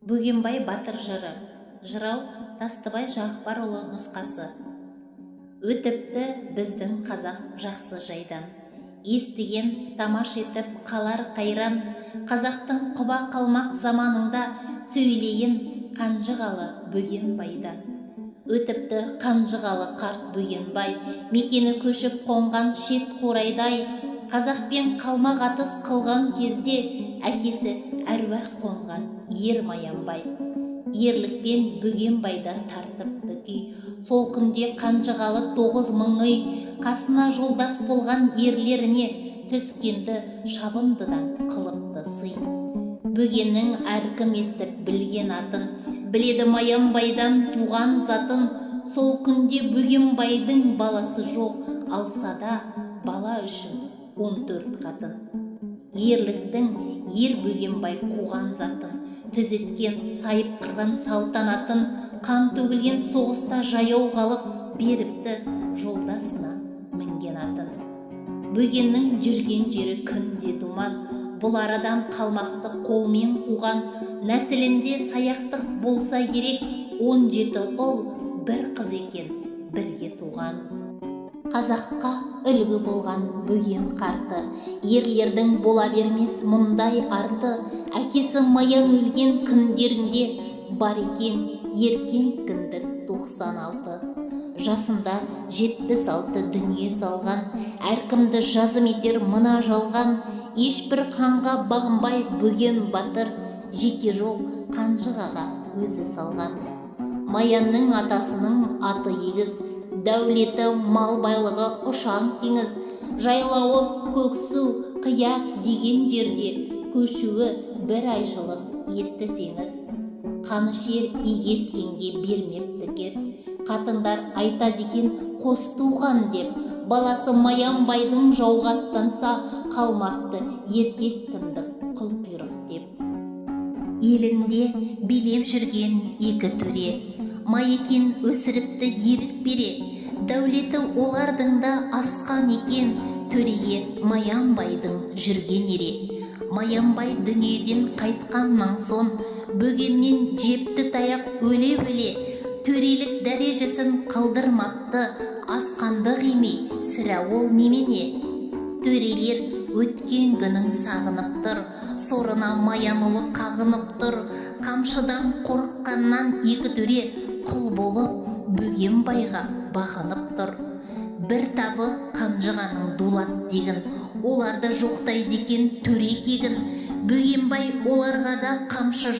Бөгенбай батыр жыры. Жырау Тастыбай Жақпарұлы нұсқасы. Өтіпті біздің қазақ жақсы жайдан. Естіген тамаш етіп қалар қайран. Қазақтың құба қалмақ заманында сөйлейін Қанжығалы Бөгенбайдан. Өтіпті Қанжығалы қарт Бөгенбай, мекені көшіп қонған шет қурайдай. Қазақпен қалмақ атыс қылған кезде әкесі әруақ қонған ер Маянбай. Ерлікпен Бөгенбайдан тартыпты күй. Сол күнде Қанжығалы 9 мың үй, қасына жолдас болған ерлеріне түскенді шабындыдан қылыпты сый. Бөгеннің әркім естіп білген атын, біледі Маянбайдан туған затын. Сол күнде Бөгенбайдың баласы жоқ, алса да бала үшін 14 қатын. Ерліктің ер Бөгенбай қуған затын, түзеткен сайып қырған салтанатын, қан төгілген соғыста жаяу қалып беріпті жолдасына мінген атын. Бөгеннің жүрген жері күнде думан, бұл арадан қалмақты қолмен қуған. Нәсілінде саяқтық болса керек, 17 ұл, бір қыз екен бірге туған. Қазаққа үлгі болған Бөген қарты, ерлердің бола бермес мұндай арты. Әкесі Маян өлген күндерінде бар екен еркен кіндік 96. Жасында 76 дүние салған, әркімді жазым етер мына жалған. Ешбір ханға бағынбай Бөген батыр, жеке жол Қанжығаға өзі салған. Маянның атасының аты егіз, дәулеті мал байлығы ұшан теңіз. Жайлауы Көксу, Қияқ деген жерде көшуі бір айшылық естісеңіз. Қанышер егескенге бермепті кет, қатындар айтады екен қос туған деп. Баласы Маянбайдың жауға аттанса қалмапты еркек кіндік қылқұйрық деп. Елінде билеп жүрген екі төре, Майекен өсіріпті ерік бере. Дәулеті олардың да асқан екен, төреге Маянбайдың жүрген ере. Маянбай дүниеден қайтқаннан сон, Бөгеннен жепті таяқ өле-өле. Төрелік дәрежесін қылдырмапты, асқандық емей сірә ол немене. Төрелер өткен күнің сағынып тұр, сорына Маян ұлы қағынып тұр. Қамшыдан қорыққаннан екі төре құл болып Бөгенбайға бағынып тұр. Бір табы Қанжығаның дулат деген, оларды жоқтайды екен төре кегін. Бөгенбай оларға да қамшы